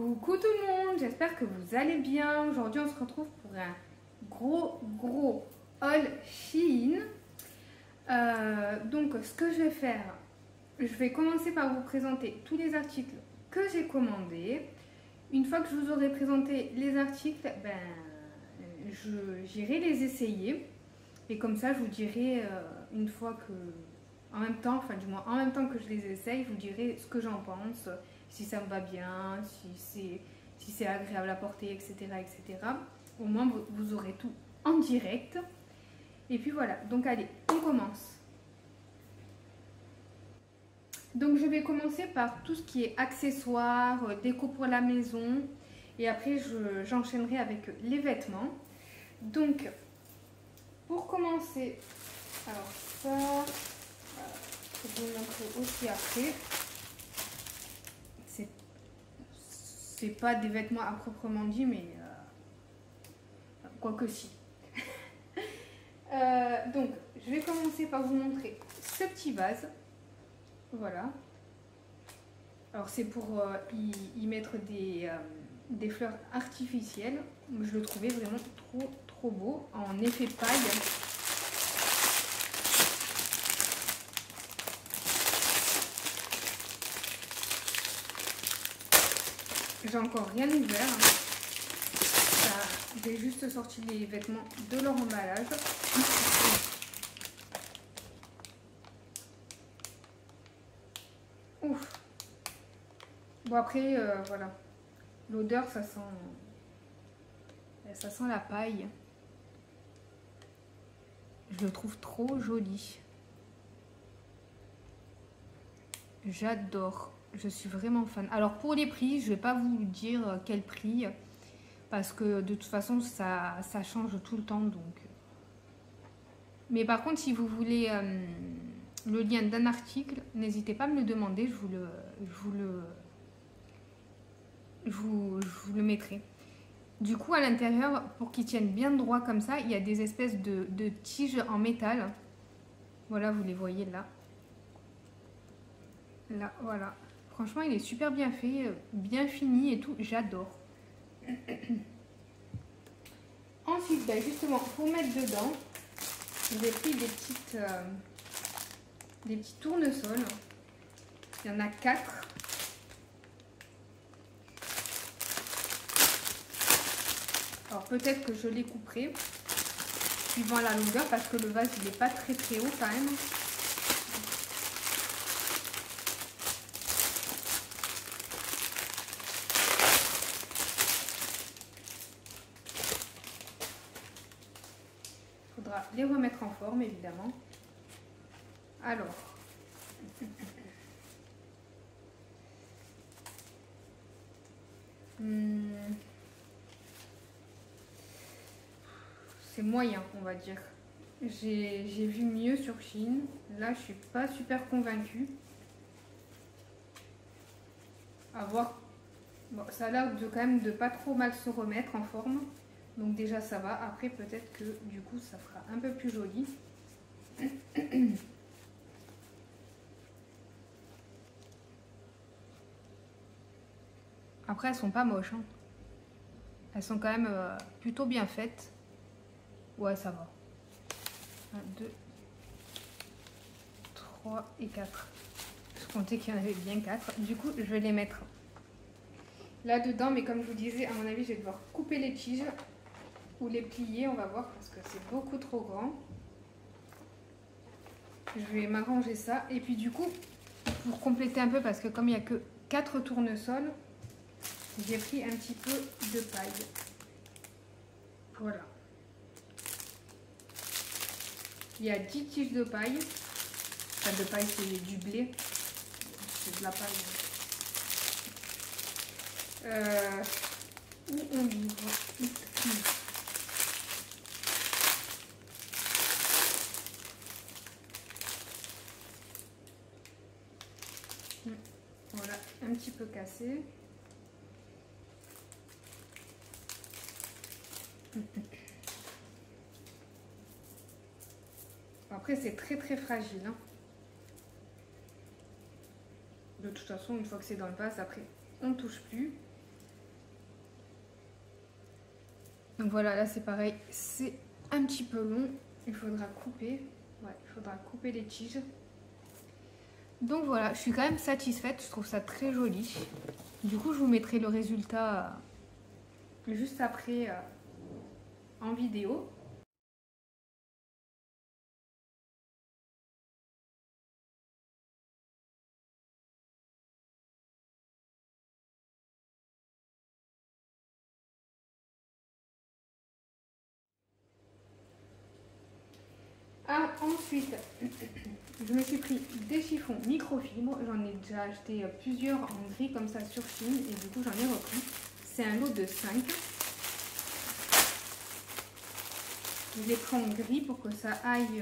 Coucou tout le monde, j'espère que vous allez bien. Aujourd'hui on se retrouve pour un gros haul Shein. Donc ce que je vais faire, je vais commencer par vous présenter tous les articles que j'ai commandés. Une fois que je vous aurai présenté les articles, j'irai les essayer. Et comme ça je vous dirai une fois que, en même temps que je les essaye, je vous dirai ce que j'en pense. Si ça me va bien, si c'est agréable à porter, etc. etc. Au moins, vous aurez tout en direct. Et puis voilà, donc allez, on commence. Donc je vais commencer par tout ce qui est accessoires, déco pour la maison. Et après, j'enchaînerai avec les vêtements. Donc, pour commencer, alors ça, je vous montrerai aussi après. C'est pas des vêtements à proprement dit, mais quoique si. Donc, je vais commencer par vous montrer ce petit vase. Voilà. Alors, c'est pour y mettre des fleurs artificielles. Je le trouvais vraiment trop beau, en effet paille. J'ai encore rien ouvert. J'ai juste sorti les vêtements de leur emballage. Ouf. Bon après, voilà. L'odeur, ça sent la paille. Je le trouve trop joli. J'adore. Je suis vraiment fan. Alors pour les prix, je vais pas vous dire quel prix parce que de toute façon ça change tout le temps donc. Mais par contre si vous voulez le lien d'un article, n'hésitez pas à me le demander, je vous le mettrai. Du coup à l'intérieur, pour qu'il tienne bien droit comme ça, il y a des espèces de tiges en métal. Voilà, vous les voyez là. Là, voilà. Franchement, il est super bien fait, bien fini et tout. J'adore. Ensuite, justement, pour mettre dedans, j'ai pris des petits tournesols. Il y en a 4. Alors, peut-être que je les couperai suivant la longueur parce que le vase, il n'est pas très haut quand même. Les remettre en forme évidemment. Alors c'est moyen, on va dire. J'ai vu mieux sur Shein. Là je suis pas super convaincue. À voir. Bon, ça a l'air de quand même de pas trop mal se remettre en forme. Donc déjà ça va, après peut-être que du coup ça fera un peu plus joli. Après elles sont pas moches, hein. Elles sont quand même plutôt bien faites. Ouais ça va. 1, 2, 3 et 4. Je comptais qu'il y en avait bien 4. Du coup je vais les mettre là-dedans, mais comme je vous disais, à mon avis je vais devoir couper les tiges. Ou les plier, on va voir, parce que c'est beaucoup trop grand. Je vais m'arranger ça. Et puis du coup, pour compléter un peu, parce que comme il n'y a que 4 tournesols, j'ai pris un petit peu de paille. Voilà. Il y a 10 tiges de paille. Enfin, de paille, c'est du blé. C'est de la paille. Où on livre. Voilà, un petit peu cassé. Après, c'est très fragile, hein. De toute façon, une fois que c'est dans le vase, après, on ne touche plus. Donc voilà, là c'est pareil, c'est un petit peu long. Il faudra couper. Ouais, il faudra couper les tiges. Donc voilà, je suis quand même satisfaite. Je trouve ça très joli. Du coup, je vous mettrai le résultat juste après en vidéo. Ah, ensuite, je me suis pris des chiffons microfibres. J'en ai déjà acheté plusieurs en gris comme ça sur Chine et du coup j'en ai repris. C'est un lot de 5. Je les prends en gris pour que ça aille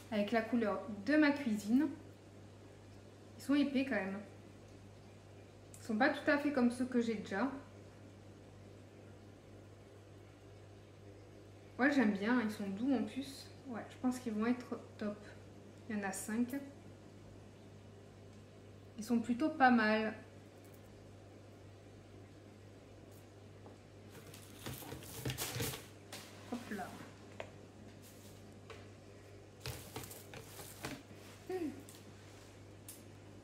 avec la couleur de ma cuisine. Ils sont épais quand même. Ils sont pas tout à fait comme ceux que j'ai déjà. Ouais, j'aime bien, ils sont doux en plus. Ouais, je pense qu'ils vont être top. Il y en a 5. Ils sont plutôt pas mal. Hop là.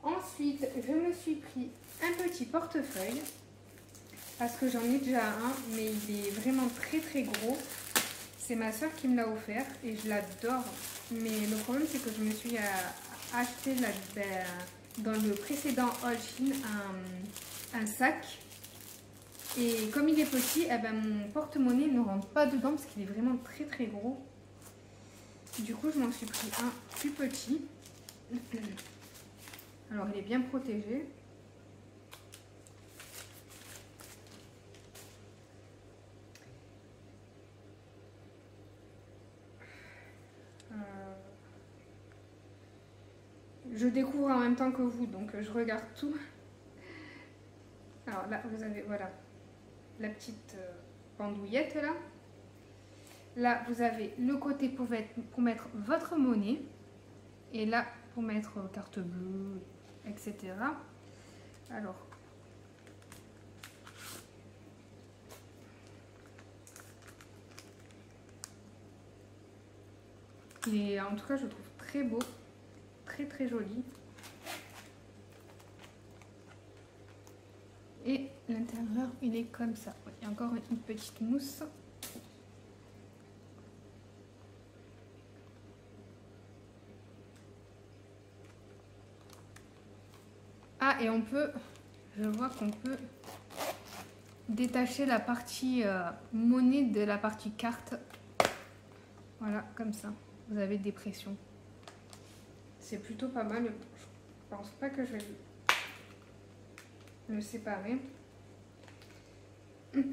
Ensuite, je me suis pris un petit portefeuille. Parce que j'en ai déjà un, mais il est vraiment très très gros. C'est ma soeur qui me l'a offert et je l'adore. Mais le problème, c'est que je me suis acheté dans le précédent haul Shein un sac. Et comme il est petit, eh ben, mon porte-monnaie ne rentre pas dedans parce qu'il est vraiment très très gros. Du coup, je m'en suis pris un plus petit. Alors, il est bien protégé. Je découvre en même temps que vous, donc je regarde tout. Alors là, vous avez, voilà, la petite bandouillette là. Là, vous avez le côté pour mettre votre monnaie. Et là, pour mettre carte bleue, etc. Alors, et en tout cas, je le trouve très beau, très très joli. Et l'intérieur, il est comme ça. Il y a encore une petite mousse. Ah, et on peut, je vois qu'on peut détacher la partie monnaie de la partie carte. Voilà, comme ça. Vous avez des pressions. C'est plutôt pas mal. Je pense pas que je vais le séparer. Hop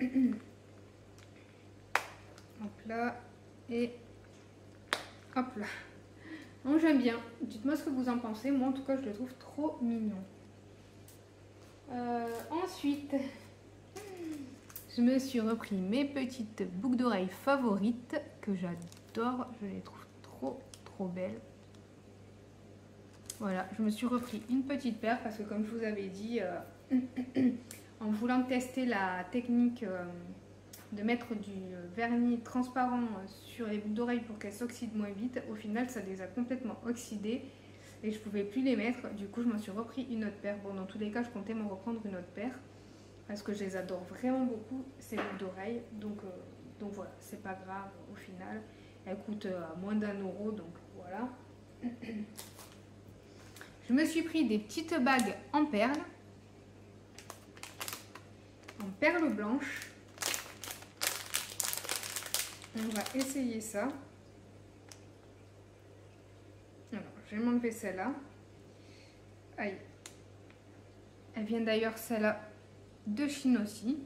là. Et hop là. Donc j'aime bien. Dites-moi ce que vous en pensez. Moi en tout cas je le trouve trop mignon. Ensuite, je me suis repris mes petites boucles d'oreilles favorites que j'adore. Je les trouve trop belles. Voilà, je me suis repris une petite paire parce que comme je vous avais dit, en voulant tester la technique de mettre du vernis transparent sur les boucles d'oreilles pour qu'elles s'oxydent moins vite, au final ça les a complètement oxydées et je pouvais plus les mettre. Du coup je m'en suis repris une autre paire. Bon, dans tous les cas je comptais m'en reprendre une autre paire parce que je les adore vraiment beaucoup ces boucles d'oreilles. Donc voilà, c'est pas grave au final. Elles coûtent moins d'1 euro, donc voilà. Je me suis pris des petites bagues en perles blanches. On va essayer ça. Alors, je vais m'enlever celle-là. Aïe. Elle vient d'ailleurs celle-là de Chine aussi.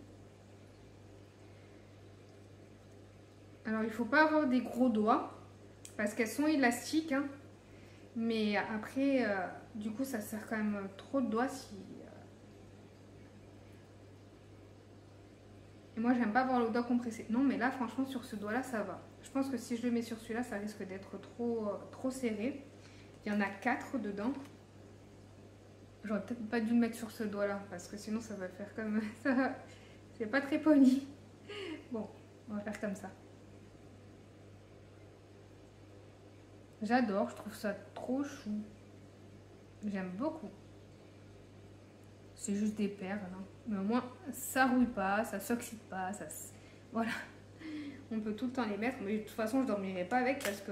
Alors, il ne faut pas avoir des gros doigts parce qu'elles sont élastiques. Hein. Mais après, du coup, ça sert quand même trop de doigts si... Et moi, j'aime pas avoir le doigt compressé. Non, mais là, franchement, sur ce doigt-là, ça va. Je pense que si je le mets sur celui-là, ça risque d'être trop serré. Il y en a 4 dedans. J'aurais peut-être pas dû le mettre sur ce doigt-là, parce que sinon, ça va faire comme ça. C'est pas très poli. Bon, On va faire comme ça. J'adore, je trouve ça trop chou. J'aime beaucoup. C'est juste des perles, hein. Mais au moins ça rouille pas, ça s'oxyde pas, voilà. On peut tout le temps les mettre, mais de toute façon je dormirai pas avec parce que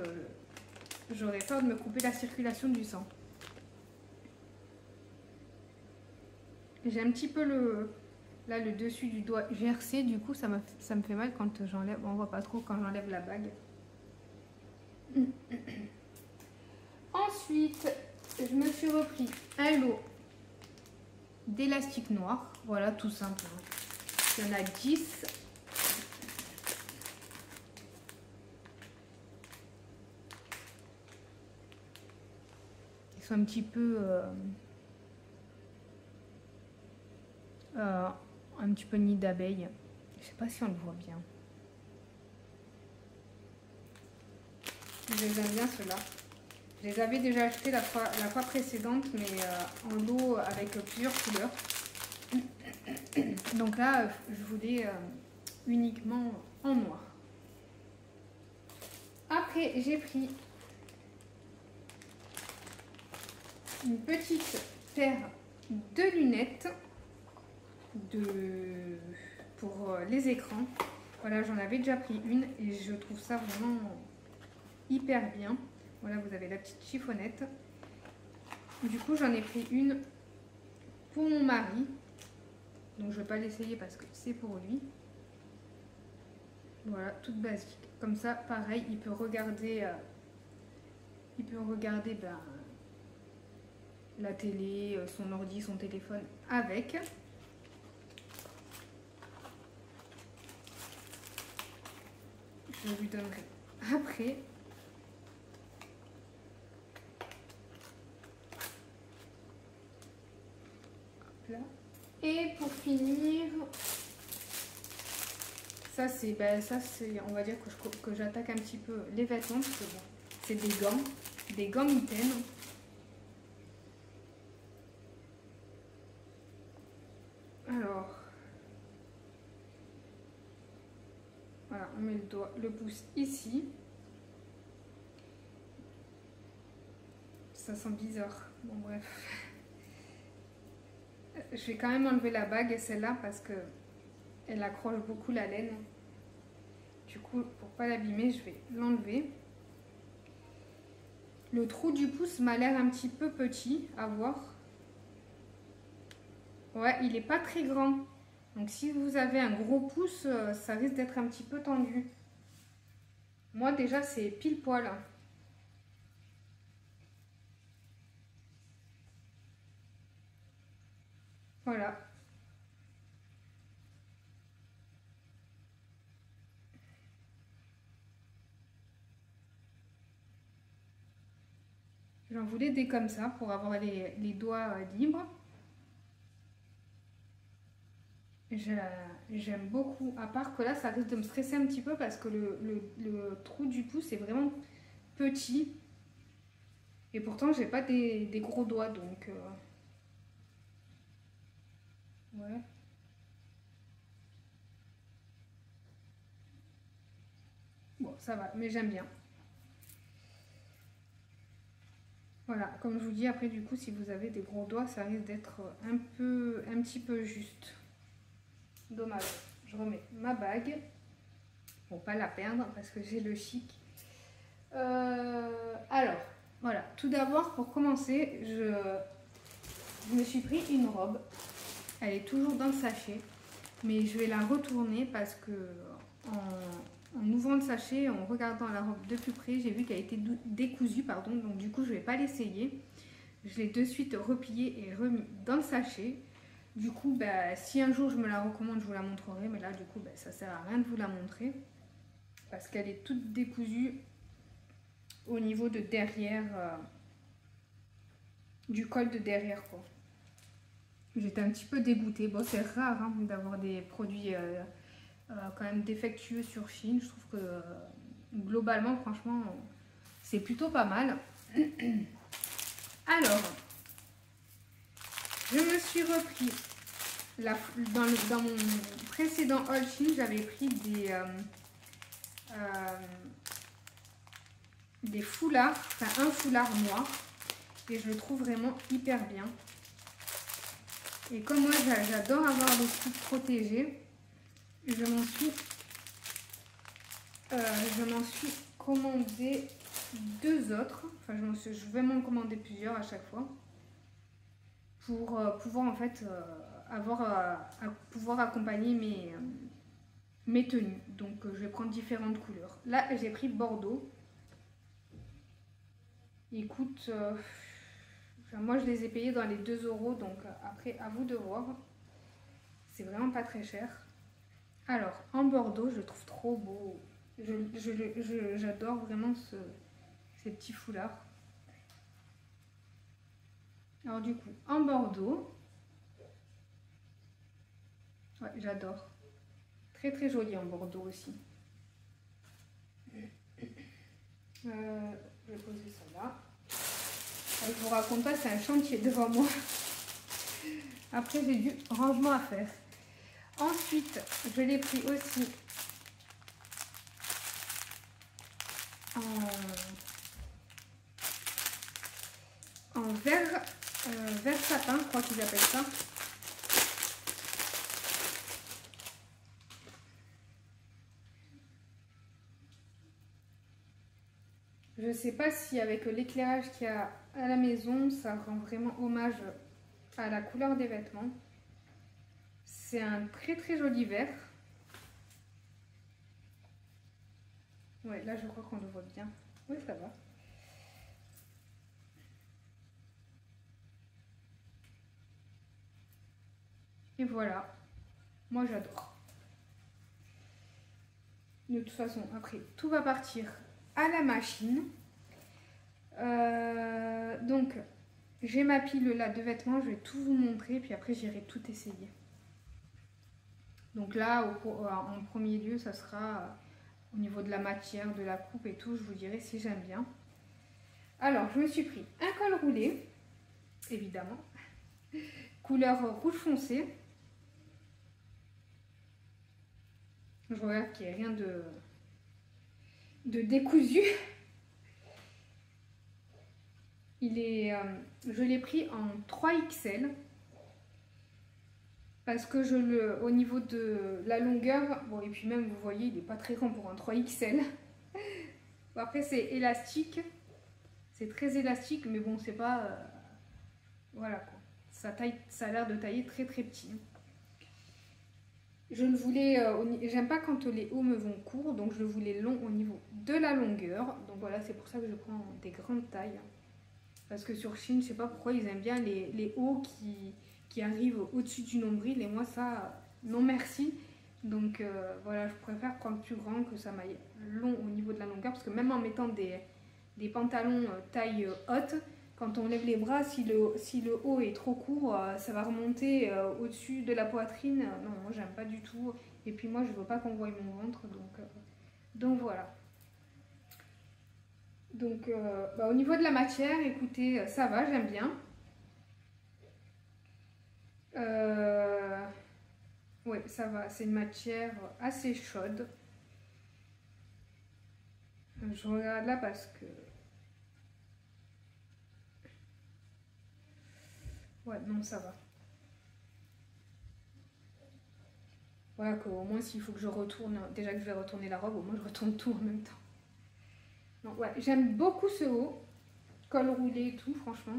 j'aurais peur de me couper la circulation du sang. J'ai un petit peu le dessus du doigt gercé, du coup ça me fait mal quand j'enlève. On voit pas trop quand j'enlève la bague. Ensuite, je me suis repris un lot d'élastique noir. Voilà, tout simple. Il y en a 10. Ils sont un petit peu nid d'abeille. Je sais pas si on le voit bien. Je les aime bien ceux-là. Je les avais déjà achetés la fois précédente, mais en lot avec plusieurs couleurs. Donc là, je voulais uniquement en noir. Après, j'ai pris une petite paire de lunettes pour les écrans. Voilà, j'en avais déjà pris une et je trouve ça vraiment hyper bien. Voilà, vous avez la petite chiffonnette. Du coup, j'en ai pris une pour mon mari. Donc, je ne vais pas l'essayer parce que c'est pour lui. Voilà, toute basique. Comme ça, pareil, il peut regarder, la télé, son ordi, son téléphone avec. Je lui donnerai après. Là. Et pour finir, ça c'est, on va dire que j'attaque un petit peu les vêtements parce que bon, c'est des gants mitaines. Alors, voilà, on met le pouce ici. Ça sent bizarre. Bon bref. Je vais quand même enlever la bague, celle-là, parce que elle accroche beaucoup la laine. Du coup, pour pas l'abîmer, je vais l'enlever. Le trou du pouce m'a l'air un petit peu petit à voir. Ouais, il est pas très grand. Donc si vous avez un gros pouce, ça risque d'être un petit peu tendu. Moi déjà, c'est pile poil. Voilà. J'en voulais des comme ça pour avoir les doigts libres. J'aime beaucoup. À part que là, ça risque de me stresser un petit peu parce que le trou du pouce est vraiment petit. Et pourtant, j'ai pas des gros doigts, donc... ouais. Bon, ça va, mais j'aime bien. Voilà, comme je vous dis, après du coup, si vous avez des gros doigts, ça risque d'être un petit peu juste. Dommage. Je remets ma bague. Pour pas la perdre, parce que j'ai le chic. Alors, voilà. Tout d'abord, pour commencer, je me suis pris une robe. Elle est toujours dans le sachet. Mais je vais la retourner parce que en ouvrant le sachet, en regardant la robe de plus près, j'ai vu qu'elle était décousue, pardon. Donc du coup, je ne vais pas l'essayer. Je l'ai de suite repliée et remis dans le sachet. Du coup, bah, si un jour je me la recommande, je vous la montrerai. Mais là, du coup, bah, ça ne sert à rien de vous la montrer. Parce qu'elle est toute décousue au niveau de derrière, du col de derrière, quoi. J'étais un petit peu dégoûtée. Bon, c'est rare hein, d'avoir des produits quand même défectueux sur Shein. Je trouve que globalement, franchement, c'est plutôt pas mal. Alors, je me suis repris, dans mon précédent haul Shein, j'avais pris des foulards, enfin un foulard noir. Et je le trouve vraiment hyper bien. Et comme moi j'adore avoir le cou protégé, je m'en suis commandé 2 autres. Enfin, je vais m'en commander plusieurs à chaque fois. Pour pouvoir en fait pouvoir accompagner mes tenues. Donc je vais prendre différentes couleurs. Là j'ai pris Bordeaux. Il coûte... enfin, moi je les ai payés dans les 2 €. Donc après à vous de voir. C'est vraiment pas très cher. Alors en Bordeaux je le trouve trop beau. J'adore vraiment ces petits foulards. Alors du coup, en Bordeaux, ouais, j'adore. Très très joli en Bordeaux aussi. Je vais poser ça là. Je vous raconte pas, c'est un chantier devant moi. Après, j'ai du rangement à faire. Ensuite, je l'ai pris aussi en vert sapin, je crois qu'ils appellent ça. Je sais pas si avec l'éclairage qu'il y a à la maison, ça rend vraiment hommage à la couleur des vêtements. C'est un très très joli vert. Ouais, là je crois qu'on le voit bien. Oui, ça va. Et voilà. Moi j'adore. De toute façon, après, tout va partir à la machine. Donc, j'ai ma pile là de vêtements. Je vais tout vous montrer. Puis après, j'irai tout essayer. Donc là, en premier lieu, ça sera au niveau de la matière, de la coupe et tout. Je vous dirai si j'aime bien. Alors, je me suis pris un col roulé, évidemment. Couleur rouge foncé. Je regarde qu'il n'y ait rien de décousu. Je l'ai pris en 3XL. Parce que au niveau de la longueur, bon, et puis même vous voyez, il n'est pas très grand pour un 3XL. Bon, après c'est élastique, c'est très élastique, mais bon, c'est pas... voilà quoi, ça a l'air de tailler très très petit. Je le voulais, j'aime pas quand les hauts me vont courts, donc je le voulais long au niveau de la longueur. Donc voilà, c'est pour ça que je prends des grandes tailles. Parce que sur Shein, je sais pas pourquoi ils aiment bien les hauts qui arrivent au-dessus du nombril, et moi ça, non merci. Donc voilà, je préfère prendre plus grand, que ça m'aille long au niveau de la longueur, parce que même en mettant des pantalons taille haute, quand on lève les bras, si le haut est trop court, ça va remonter au-dessus de la poitrine. Non, moi j'aime pas du tout. Et puis moi je veux pas qu'on voie mon ventre, donc voilà. Donc au niveau de la matière, écoutez, ça va, j'aime bien. Oui, ça va, c'est une matière assez chaude. Je regarde là parce que... ouais, non, ça va. Voilà, qu'au moins s'il faut que je retourne, déjà que je vais retourner la robe, au moins je retourne tout en même temps. Donc ouais, j'aime beaucoup ce haut, col roulé et tout, franchement.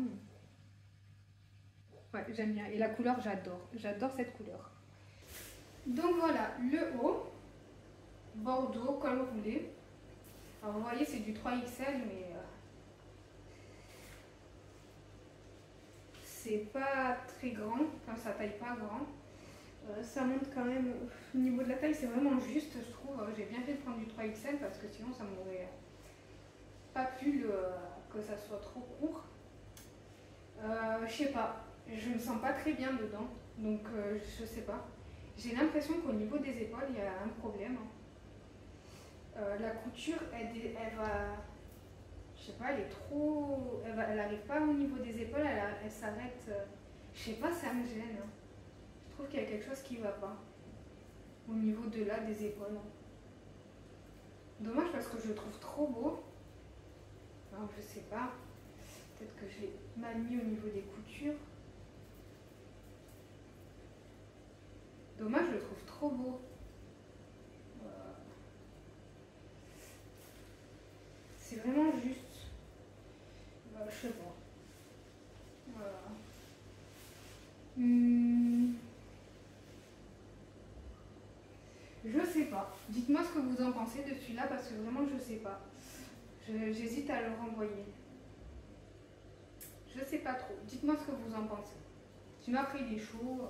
Ouais, j'aime bien. Et la couleur, j'adore cette couleur. Donc voilà, le haut, Bordeaux, col roulé. Alors vous voyez, c'est du 3XL, mais c'est pas très grand, enfin ça taille pas grand. Ça monte quand même, au niveau de la taille, c'est vraiment juste, je trouve. J'ai bien fait de prendre du 3XL parce que sinon ça m'aurait pas plu que ça soit trop court. Je sais pas, je me sens pas très bien dedans, donc je sais pas. J'ai l'impression qu'au niveau des épaules, il y a un problème. La couture, elle va... je sais pas, elle est trop... elle arrive pas au niveau des épaules, elle s'arrête... je sais pas, ça me gêne. Je trouve qu'il y a quelque chose qui va pas. Au niveau de là, des épaules. Dommage parce que je le trouve trop beau. Alors je sais pas. Peut-être que j'ai mal mis au niveau des coutures. Dommage, je le trouve trop beau. C'est vraiment juste. Je sais pas. Voilà. Je sais pas. Dites-moi ce que vous en pensez de celui-là parce que vraiment je sais pas. J'hésite à le renvoyer. Je sais pas trop. Dites-moi ce que vous en pensez. Sinon après il est chaud,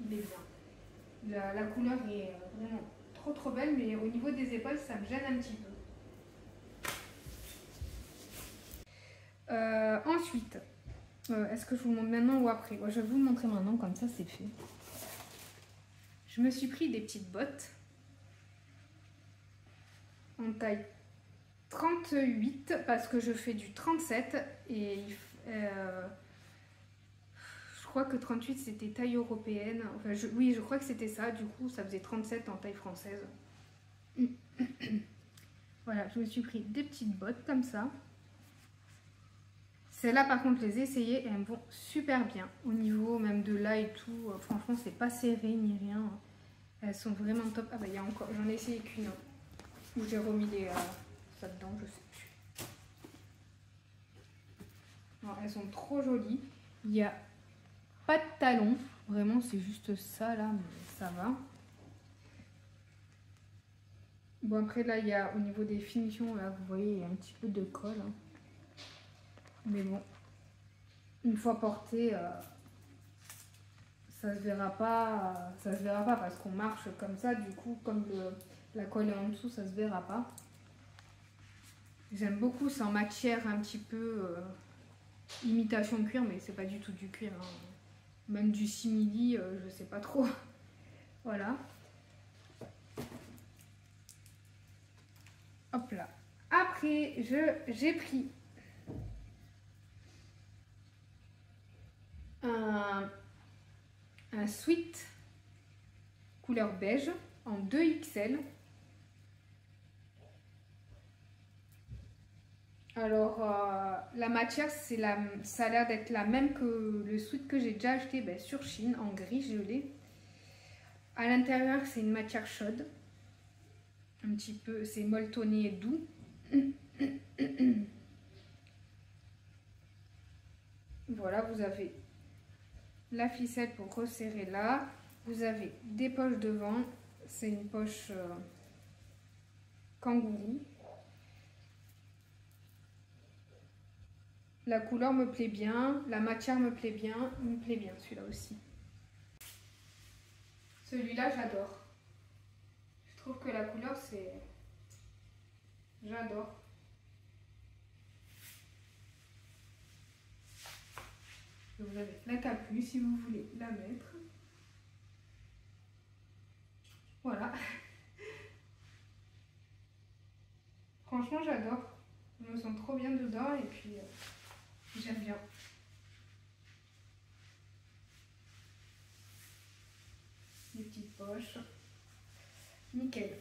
il est bien. La couleur est vraiment trop belle, mais au niveau des épaules ça me gêne un petit peu. Ensuite, est-ce que je vous montre maintenant ou après? Je vais vous le montrer maintenant, comme ça c'est fait. Je me suis pris des petites bottes en taille 38 parce que je fais du 37 et je crois que 38 c'était taille européenne. Enfin, oui, je crois que c'était ça. Du coup, ça faisait 37 en taille française. Voilà, je me suis pris des petites bottes comme ça. Celles-là, par contre, les ai essayées et elles me vont super bien. Au niveau même de là et tout, franchement, c'est pas serré ni rien. Elles sont vraiment top. Ah bah, il y a encore, j'en ai essayé qu'une où j'ai remis ça dedans, je sais plus. Non, elles sont trop jolies. Il n'y a pas de talons. Vraiment, c'est juste ça là, mais ça va. Bon, après là, il y a au niveau des finitions, là, vous voyez, il y a un petit peu de colle. Hein. Mais bon, une fois porté, ça se verra pas. Ça se verra pas parce qu'on marche comme ça. Du coup, comme la colle est en dessous, ça se verra pas. J'aime beaucoup, c'est en matière un petit peu imitation cuir, mais c'est pas du tout du cuir. Hein. Même du simili, je sais pas trop. Voilà. Hop là. Après, j'ai pris un sweat couleur beige en 2XL. Alors, la matière, ça a l'air d'être la même que le sweat que j'ai déjà acheté sur Shein, en gris gelé. À l'intérieur, c'est une matière chaude. Un petit peu, c'est molletonné et doux. Voilà, vous avez la ficelle pour resserrer là. Vous avez des poches devant. C'est une poche kangourou. La couleur me plaît bien, la matière me plaît bien, il me plaît bien celui-là aussi. Celui-là, j'adore. Je trouve que la couleur, c'est... J'adore. Vous avez la capuche si vous voulez la mettre. Voilà. Franchement, j'adore. Je me sens trop bien dedans et puis j'aime bien. Les petites poches. Nickel.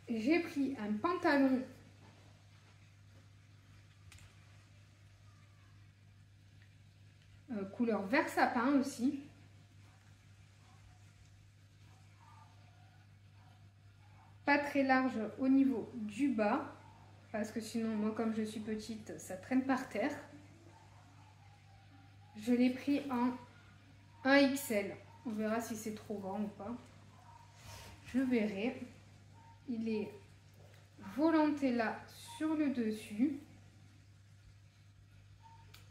J'ai pris un pantalon couleur vert sapin aussi. Pas très large au niveau du bas, parce que sinon, moi, comme je suis petite, ça traîne par terre. Je l'ai pris en 1XL. On verra si c'est trop grand ou pas. Je verrai. Il est volanté là sur le dessus.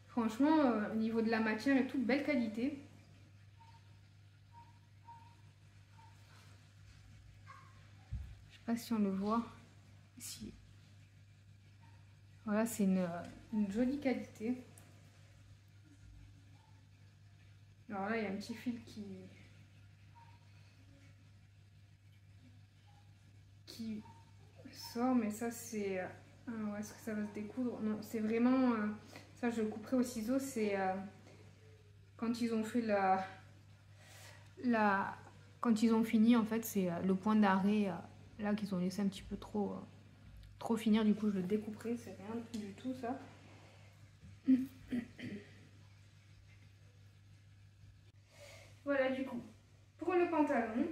Franchement, au niveau de la matière et tout, belle qualité. Je sais pas si on le voit. Si. Voilà, c'est une jolie qualité. Alors là, il y a un petit fil qui sort, mais ça c'est... est-ce que ça va se découdre? Non, c'est vraiment... ça, je le couperai au ciseau. C'est quand ils ont fait quand ils ont fini, en fait, c'est le point d'arrêt là qu'ils ont laissé un petit peu trop finir. Du coup, je le découperai. C'est rien du tout ça. Voilà, du coup, pour le pantalon,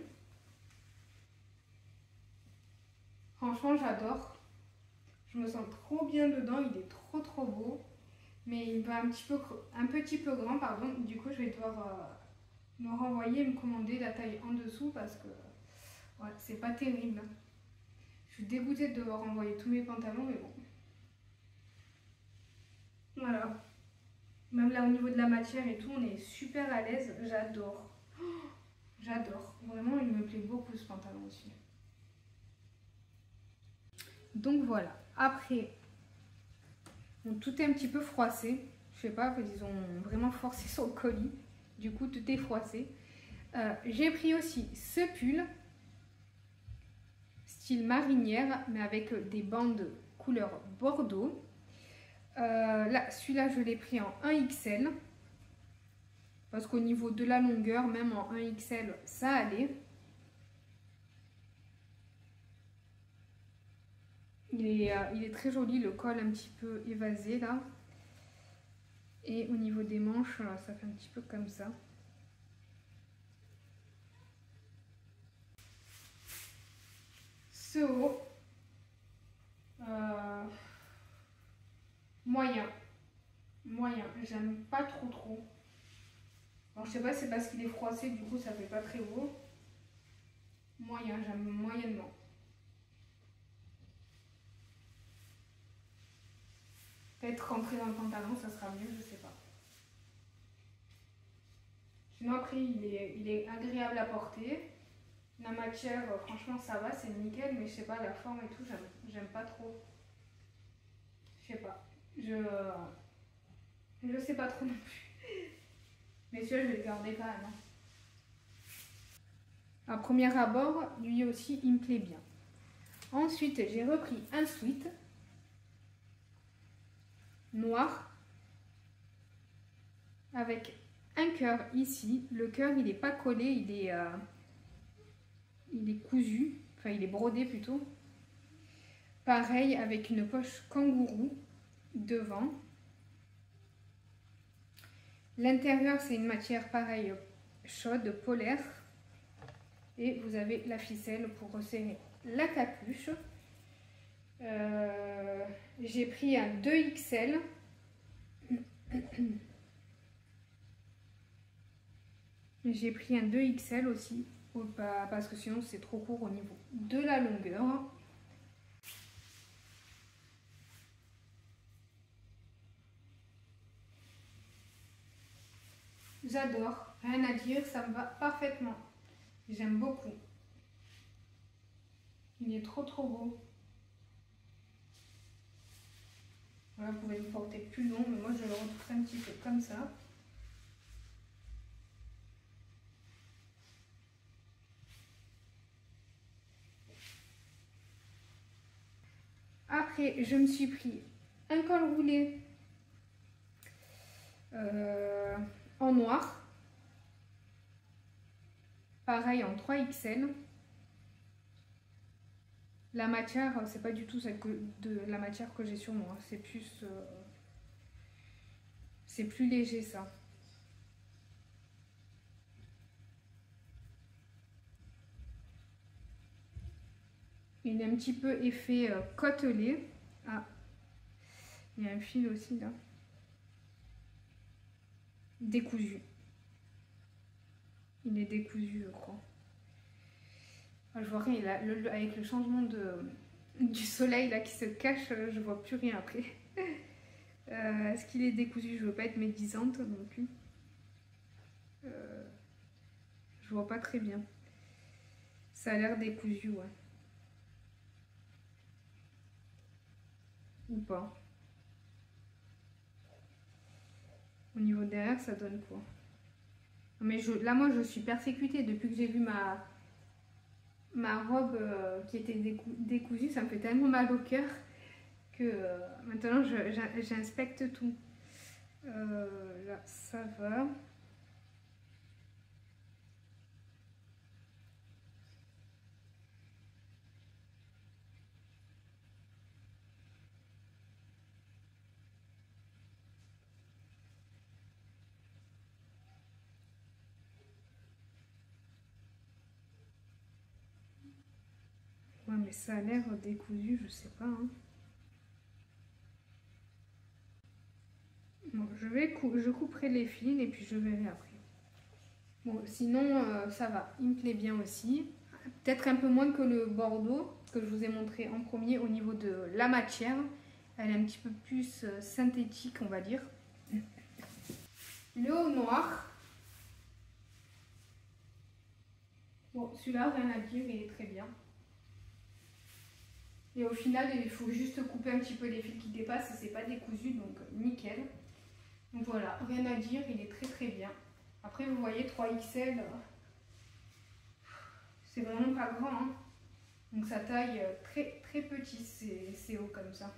franchement, j'adore. Je me sens trop bien dedans. Il est trop beau. Mais il me va un petit peu grand, pardon. Du coup, je vais devoir me renvoyer et me commander la taille en dessous parce que ouais, c'est pas terrible. Je suis dégoûtée de devoir renvoyer tous mes pantalons, mais bon. Voilà. Même là, au niveau de la matière et tout, on est super à l'aise. J'adore. J'adore. Vraiment, il me plaît beaucoup ce pantalon aussi. Donc voilà. Après, bon, tout est un petit peu froissé. Je sais pas, ils ont vraiment forcé sur le colis. Du coup, tout est froissé. J'ai pris aussi ce pull, style marinière, mais avec des bandes couleur bordeaux. Là, celui-là, je l'ai pris en 1XL. Parce qu'au niveau de la longueur, même en 1XL, ça allait. Il est très joli, le col un petit peu évasé là. Et au niveau des manches, ça fait un petit peu comme ça. Ce haut, moyen. J'aime pas trop. Alors, je sais pas si c'est parce qu'il est froissé, du coup ça fait pas très beau. Moyen, j'aime moyennement. Peut-être rentrer dans le pantalon, ça sera mieux, je sais pas. Sinon après, il est agréable à porter. La matière, franchement, ça va, c'est nickel, mais je sais pas, la forme et tout, j'aime pas trop. Je sais pas. Je sais pas trop non plus. Mais celui-là, je vais le garder quand même. À premier abord, lui aussi, il me plaît bien. Ensuite, j'ai repris un sweat noir avec un cœur ici. Le cœur, il n'est pas collé, il est cousu. Enfin, il est brodé plutôt. Pareil, avec une poche kangourou devant. L'intérieur, c'est une matière pareille, chaude, polaire. Et vous avez la ficelle pour resserrer la capuche. J'ai pris un 2XL. J'ai pris un 2XL aussi, parce que sinon c'est trop court au niveau de la longueur. J'adore, rien à dire, ça me va parfaitement. J'aime beaucoup. Il est trop beau. Voilà, vous pouvez le porter plus long, mais moi je le retrouve un petit peu comme ça. Après, je me suis pris un col roulé en noir. Pareil en 3XL. La matière, c'est pas du tout celle de la matière que j'ai sur moi. C'est plus... c'est plus léger ça. Il est un petit peu effet côtelé. Ah, il y a un fil aussi là. Décousu. Il est décousu, je crois. Ah, je vois rien. Avec le changement du soleil là qui se cache, je vois plus rien après. Est-ce qu'il est décousu? Je veux pas être médisante non plus. Je vois pas très bien. Ça a l'air décousu, ouais. Ou pas. Au niveau derrière, ça donne quoi? Mais là, moi, je suis persécutée depuis que j'ai vu ma robe qui était décousue. Ça me fait tellement mal au cœur que maintenant, j'inspecte tout. Là, ça va. Ouais, mais ça a l'air décousu, je sais pas. Hein. Bon, je couperai les fils et puis je verrai après. Bon, sinon, ça va. Il me plaît bien aussi. Peut-être un peu moins que le bordeaux que je vous ai montré en premier au niveau de la matière. Elle est un petit peu plus synthétique, on va dire. Le haut noir. Bon, celui-là, rien à dire, il est très bien. Et au final, il faut juste couper un petit peu les fils qui dépassent et c'est pas décousu, donc nickel. Donc voilà, rien à dire, il est très très bien. Après, vous voyez, 3XL, c'est vraiment pas grand. Hein. Donc sa taille très très petit, c'est haut comme ça.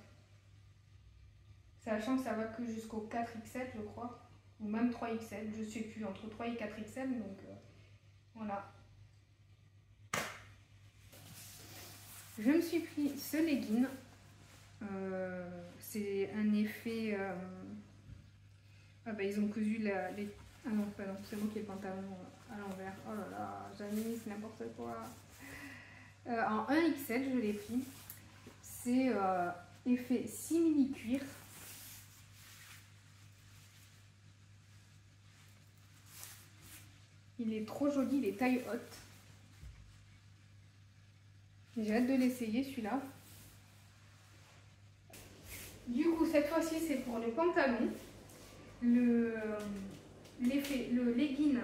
Sachant que ça va que jusqu'au 4XL, je crois. Ou même 3XL, je sais plus, entre 3 et 4XL, donc voilà. Je me suis pris ce legging. C'est un effet... Ah bah ils ont cousu les... Ah non, pas non, c'est moi qui ai le pantalon à l'envers. Oh là là, Janice, n'importe quoi. En 1XL, je l'ai pris. C'est effet simili-cuir. Il est trop joli, il est taille haute. J'ai hâte de l'essayer celui-là. Du coup, cette fois-ci, c'est pour les pantalons. Le legging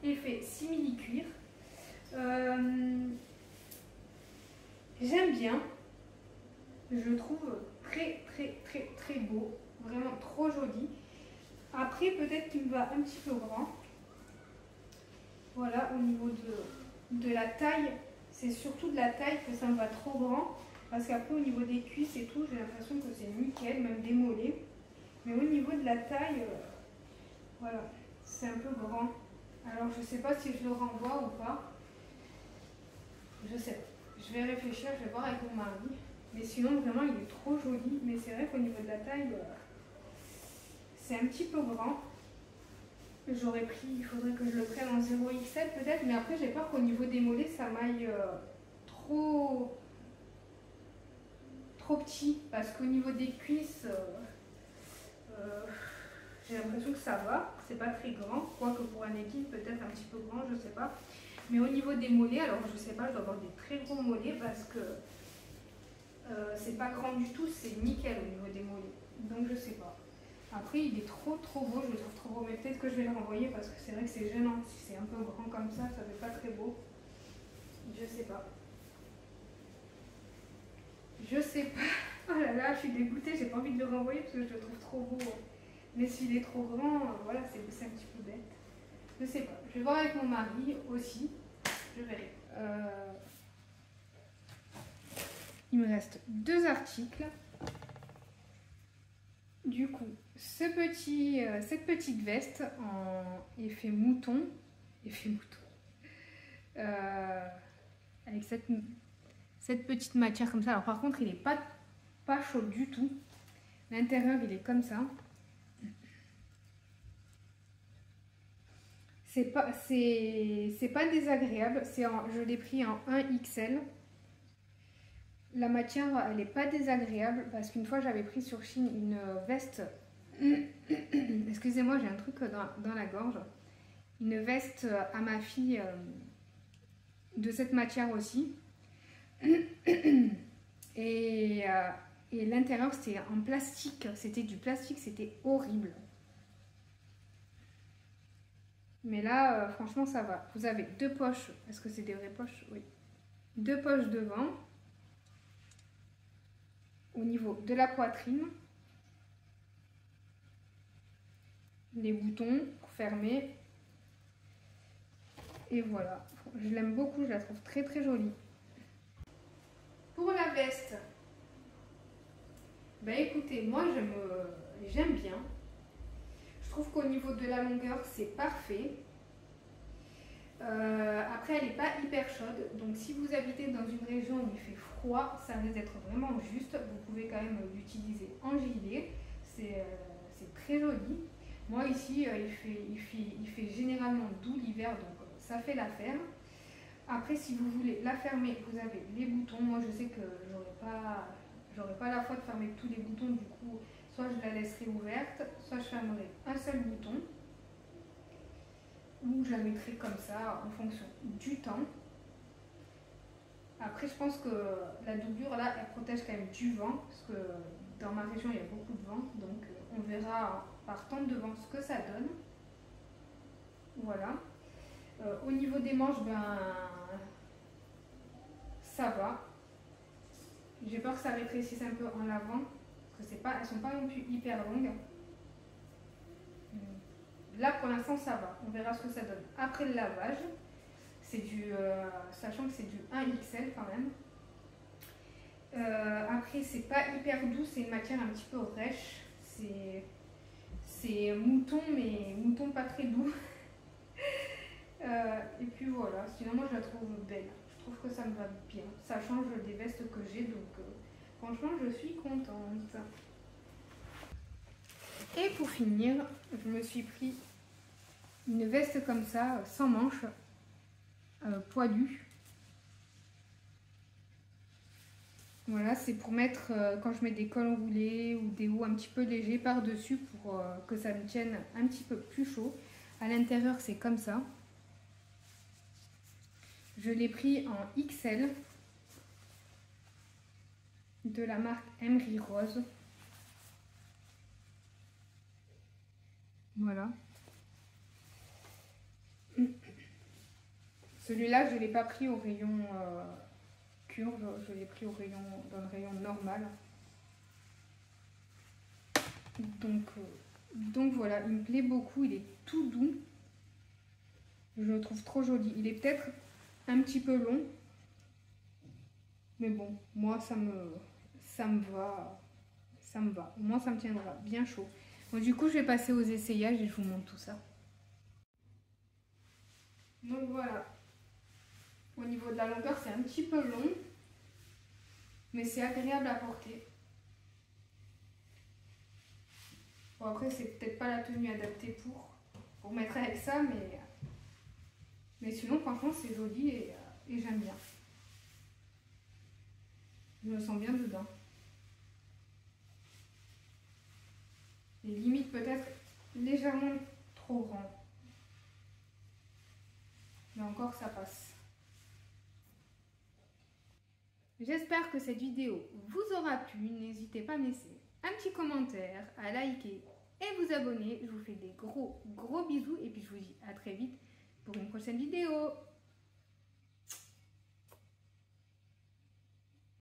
effet simili-cuir. J'aime bien. Je le trouve très très très très beau. Vraiment trop joli. Après, peut-être qu'il me va un petit peu grand. Voilà, au niveau de la taille, c'est surtout de la taille que ça me va trop grand. Parce qu'après, au niveau des cuisses et tout, j'ai l'impression que c'est nickel, même des mollets. Mais au niveau de la taille, voilà, c'est un peu grand. Alors, je sais pas si je le renvoie ou pas. Je sais pas. Je vais réfléchir, je vais voir avec mon mari. Mais sinon, vraiment, il est trop joli. Mais c'est vrai qu'au niveau de la taille, c'est un petit peu grand. J'aurais pris, il faudrait que je le prenne en 0XL peut-être. Mais après, j'ai peur qu'au niveau des mollets, ça m'aille trop petit. Parce qu'au niveau des cuisses, j'ai l'impression que ça va. C'est pas très grand. Quoique pour un legging, peut-être un petit peu grand, je sais pas. Mais au niveau des mollets, alors je sais pas, je dois avoir des très gros mollets parce que c'est pas grand du tout, c'est nickel au niveau des mollets. Donc je sais pas. Après, il est trop beau, je le trouve trop beau. Mais peut-être que je vais le renvoyer parce que c'est vrai que c'est gênant. Si c'est un peu grand comme ça fait pas très beau. Je sais pas. Je sais pas. Oh là là, je suis dégoûtée, j'ai pas envie de le renvoyer parce que je le trouve trop beau. Mais s'il est trop grand, voilà, c'est un petit peu bête. Je sais pas. Je vais voir avec mon mari aussi. Je verrai. Il me reste 2 articles. Du coup, cette petite veste en effet mouton. Avec cette petite matière comme ça. Alors par contre, il n'est pas chaud du tout. L'intérieur, il est comme ça. C'est pas désagréable. Je l'ai pris en 1XL. La matière, elle n'est pas désagréable parce qu'une fois, j'avais pris sur Shein une veste. Excusez-moi, j'ai un truc dans la gorge. Une veste à ma fille de cette matière aussi. Et l'intérieur, c'était en plastique. C'était du plastique, c'était horrible. Mais là, franchement, ça va. Vous avez 2 poches. Est-ce que c'est des vraies poches? Oui. 2 poches devant. Au niveau de la poitrine. Les boutons pour fermer. Et voilà. Je l'aime beaucoup, je la trouve très très jolie. Pour la veste, bah écoutez, moi j'aime bien. Je trouve qu'au niveau de la longueur, c'est parfait. Après, elle n'est pas hyper chaude. Donc si vous habitez dans une région où il fait froid, ça risque d'être vraiment juste. Vous pouvez quand même l'utiliser en gilet. C'est très joli. Moi ici, il fait généralement doux l'hiver, donc ça fait l'affaire. Après, si vous voulez la fermer, vous avez les boutons. Moi, je sais que j'aurais pas la foi de fermer tous les boutons. Du coup, soit je la laisserai ouverte, soit je fermerai un seul bouton. Ou je la mettrai comme ça en fonction du temps. Après, je pense que la doublure, là, elle protège quand même du vent. Parce que dans ma région, il y a beaucoup de vent. Donc, on verra par temps de vent ce que ça donne. Voilà. Au niveau des manches, ben, ça va. J'ai peur que ça rétrécisse un peu en avant, parce que elles ne sont pas non plus hyper longues. Là, pour l'instant, ça va. On verra ce que ça donne. Après le lavage, sachant que c'est du 1XL quand même. Après, c'est pas hyper doux, c'est une matière un petit peu rêche. C'est mouton, mais mouton pas très doux. Et puis voilà, sinon moi je la trouve belle. Je trouve que ça me va bien. Ça change des vestes que j'ai, donc franchement je suis contente. Et pour finir, je me suis pris une veste comme ça, sans manches, poilue. Voilà, c'est pour mettre quand je mets des cols roulés ou des hauts un petit peu légers par-dessus pour que ça me tienne un petit peu plus chaud. À l'intérieur, c'est comme ça. Je l'ai pris en XL de la marque Emery Rose. Voilà. Celui-là, je ne l'ai pas pris au rayon curve, je l'ai pris dans le rayon normal. Donc voilà, il me plaît beaucoup, il est tout doux. Je le trouve trop joli. Il est peut-être un petit peu long, mais bon, moi ça me va. Ça me va. Au moins ça me tiendra bien chaud. Bon, du coup, je vais passer aux essayages et je vous montre tout ça. Donc voilà. Au niveau de la longueur, c'est un petit peu long, mais c'est agréable à porter. Bon, après, c'est peut-être pas la tenue adaptée pour mettre avec ça, mais sinon, franchement, c'est joli et j'aime bien. Je me sens bien dedans. Et limite peut-être légèrement trop grand. Mais encore, ça passe. J'espère que cette vidéo vous aura plu. N'hésitez pas à me laisser un petit commentaire, à liker et vous abonner. Je vous fais des gros bisous et puis je vous dis à très vite pour une prochaine vidéo.